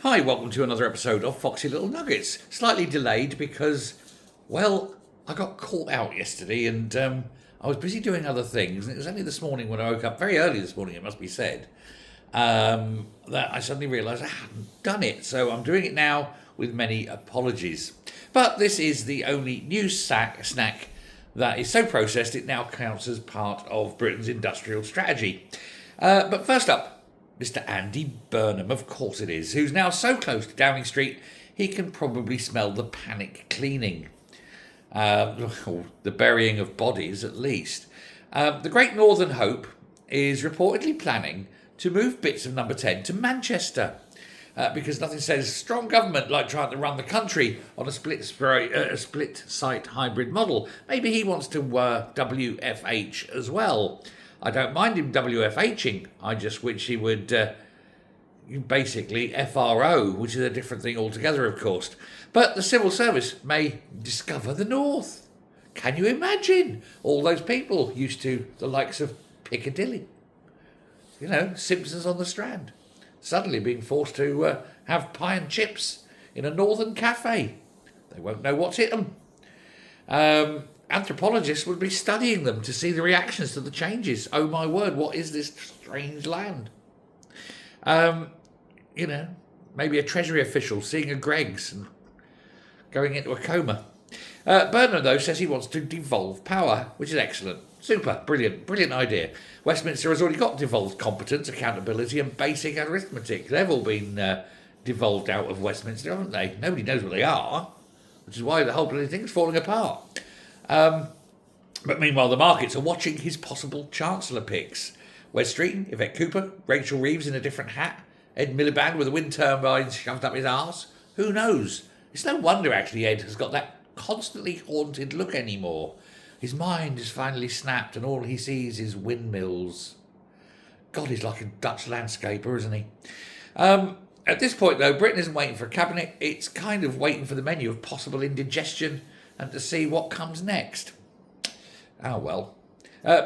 Hi, welcome to another episode of Foxy Little Nuggets. Slightly delayed because, well, I got caught out yesterday and I was busy doing other things. And it was only this morning when I woke up, very early this morning, it must be said, that I suddenly realised I hadn't done it. So I'm doing it now with many apologies. But this is the only news snack that is so processed it now counts as part of Britain's industrial strategy. But first up, Mr. Andy Burnham, of course it is, who's now so close to Downing Street he can probably smell the panic cleaning. Or the burying of bodies at least. The Great Northern Hope is reportedly planning to move bits of Number 10 to Manchester. Because nothing says strong government like trying to run the country on a split-site hybrid model. Maybe he wants to WFH as well. I don't mind him WFHing. I just wish he would basically FRO, which is a different thing altogether, of course. But the civil service may discover the North. Can you imagine all those people used to the likes of Piccadilly? You know, Simpsons on the Strand. Suddenly being forced to have pie and chips in a northern cafe. They won't know what's hit them. Anthropologists would be studying them to see the reactions to the changes. Oh my word, what is this strange land? Maybe a Treasury official seeing a Greggs and going into a coma. Burnham, though, says he wants to devolve power, which is excellent. Super, brilliant idea. Westminster has already got devolved competence, accountability and basic arithmetic. They've all been devolved out of Westminster, haven't they? Nobody knows what they are, which is why the whole bloody thing's falling apart. But meanwhile, the markets are watching his possible Chancellor picks. Wes Streeton, Yvette Cooper, Rachel Reeves in a different hat, Ed Miliband with a wind turbine shoved up his arse. Who knows? It's no wonder, actually, Ed has got that constantly haunted look anymore. His mind is finally snapped and all he sees is windmills. God, he's like a Dutch landscaper, isn't he? At this point, though, Britain isn't waiting for a cabinet. It's kind of waiting for the menu of possible indigestion and to see what comes next. Oh, well.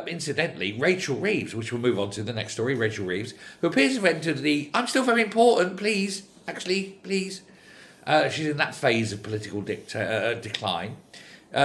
Incidentally, Rachel Reeves, which we'll move on to the next story, Rachel Reeves, who appears to have entered the I'm still very important, please. She's in that phase of political decline.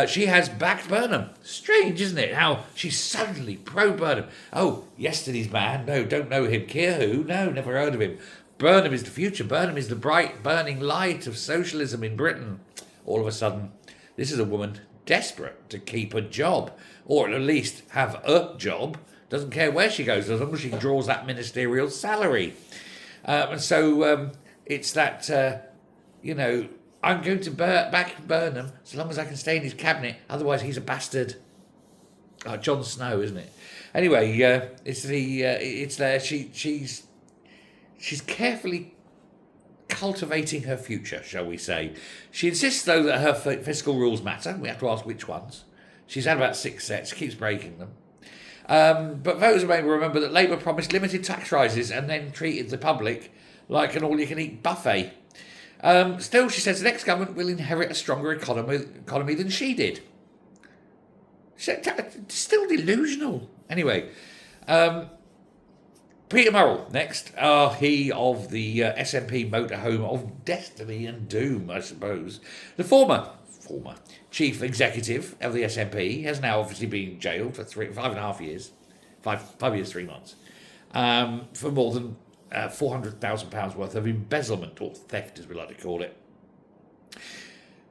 She has backed Burnham. Strange, isn't it? How she's suddenly pro-Burnham. Oh, yesterday's man. No, don't know him. Keir who? No, never heard of him. Burnham is the future. Burnham is the bright, burning light of socialism in Britain. All of a sudden, this is a woman desperate to keep a job, or at least have a job. Doesn't care where she goes, as long as she draws that ministerial salary. It's that, I'm going to back Burnham so long as I can stay in his cabinet. Otherwise, he's a bastard. Jon Snow, isn't it? Anyway, it's there. She's carefully cultivating her future, shall we say. She insists, though, that her fiscal rules matter. We have to ask which ones. She's had about 6 sets, keeps breaking them. But voters may remember that Labour promised limited tax rises and then treated the public like an all-you-can-eat buffet. Still, she says the next government will inherit a stronger economy than she did. Still delusional. Anyway, Peter Murrell, next. He of the SNP motorhome of destiny and doom, I suppose. The former chief executive of the SNP has now obviously been jailed for 5.5 years, 5 years, 3 months, for more than £400,000 worth of embezzlement, or theft as we like to call it.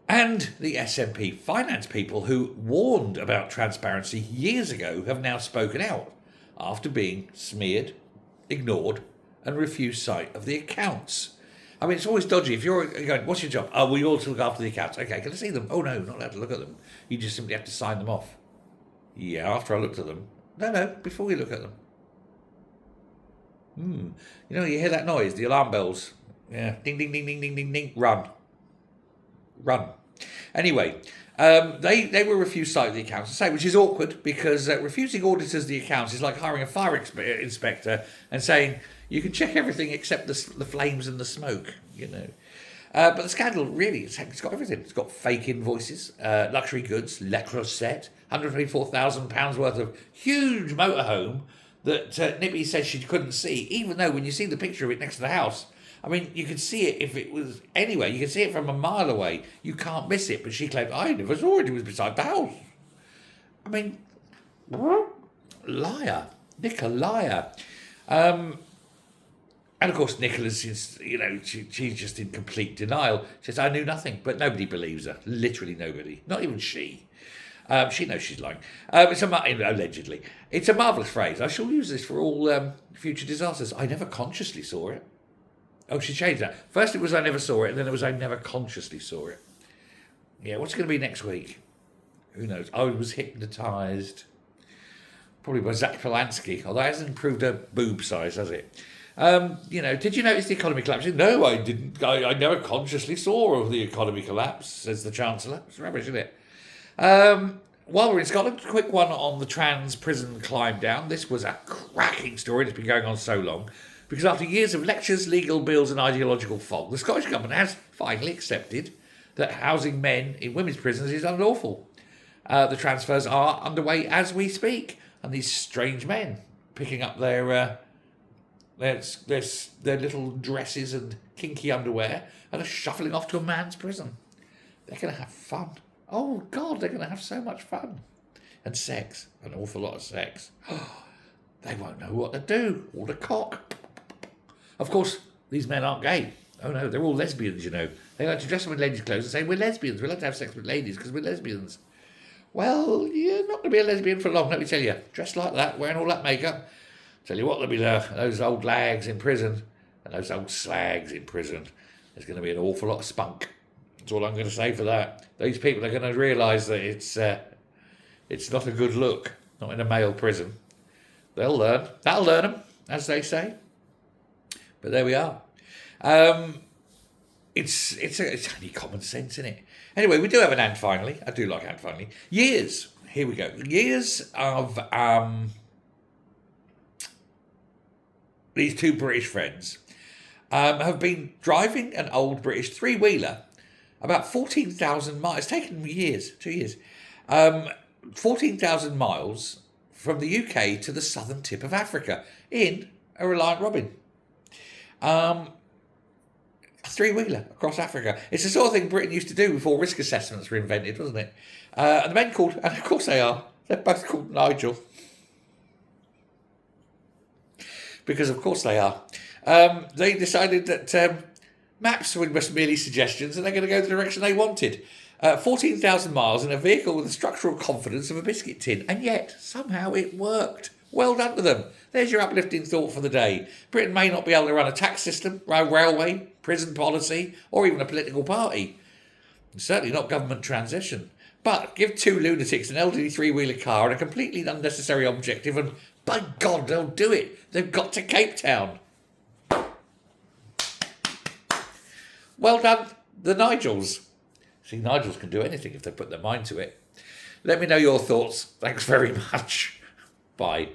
And the SNP finance people who warned about transparency years ago have now spoken out after being smeared, ignored and refused sight of the accounts. I mean, it's always dodgy. If you're going, what's your job? Oh, we all look after the accounts. Okay, can I see them? Oh, no, not allowed to look at them. You just simply have to sign them off. Yeah, after I looked at them. No, before we look at them. You hear that noise, the alarm bells. Yeah, ding, ding, ding, ding, ding, ding, ding. Run. Anyway, they were refused sight of the accounts, which is awkward because refusing auditors the accounts is like hiring a fire inspector and saying, you can check everything except the flames and the smoke, But the scandal, really, it's got everything. It's got fake invoices, luxury goods, Le Creuset, £124,000 worth of huge motorhome that Nippy said she couldn't see, even though when you see the picture of it next to the house, I mean, you could see it if it was anywhere. You could see it from a mile away. You can't miss it. But she claimed, I never saw it. It was beside the house. I mean, liar. Nick, a liar. And of course, Nicola's is, she's just in complete denial. She says, I knew nothing. But nobody believes her. Literally nobody. Not even she. She knows she's lying. Allegedly. It's a marvellous phrase. I shall use this for all future disasters. I never consciously saw it. Oh, she changed that. First it was I never saw it, and then it was I never consciously saw it. Yeah, what's it going to be next week? Who knows? I was hypnotised. Probably by Zach Polanski, although it hasn't improved her boob size, has it? Did you notice the economy collapsing? No, I didn't. I never consciously saw the economy collapse, says the Chancellor. It's rubbish, isn't it? While we're in Scotland, a quick one on the trans prison climb down. This was a cracking story. It's been going on so long. Because after years of lectures, legal bills and ideological fog, the Scottish Government has finally accepted that housing men in women's prisons is unlawful. The transfers are underway as we speak. And these strange men picking up their little dresses and kinky underwear and are shuffling off to a man's prison. They're going to have fun. Oh, God, they're going to have so much fun. And sex. An awful lot of sex. They won't know what to do. All the cock. Of course, these men aren't gay. Oh, no, they're all lesbians, They like to dress up in ladies' clothes and say, we're lesbians. We like to have sex with ladies because we're lesbians. Well, you're not going to be a lesbian for long, let me tell you. Dressed like that, wearing all that makeup. Tell you what, there'll be those old lags in prison and those old slags in prison. There's going to be an awful lot of spunk. That's all I'm going to say for that. These people are going to realise that it's not a good look, not in a male prison. They'll learn. That'll learn them, as they say. But there we are. It's only common sense, isn't it? Anyway, we do have an and finally. I do like and finally. Years. Here we go. Years of these two British friends have been driving an old British three-wheeler about 14,000 miles. It's taken them years, 2 years. 14,000 miles from the UK to the southern tip of Africa in a Reliant Robin. A three-wheeler across Africa. It's the sort of thing Britain used to do before risk assessments were invented, wasn't it? And the men called, and of course they're both called Nigel. Because of course they are. They decided that maps were just merely suggestions and they're going to go the direction they wanted. 14,000 miles in a vehicle with the structural confidence of a biscuit tin. And yet, somehow it worked. Well done to them. There's your uplifting thought for the day. Britain may not be able to run a tax system, railway, prison policy, or even a political party. And certainly not government transition. But give two lunatics an elderly three-wheeler car and a completely unnecessary objective and by God, they'll do it. They've got to Capetown. Well done, the Nigels. See, Nigels can do anything if they put their mind to it. Let me know your thoughts. Thanks very much. Bye.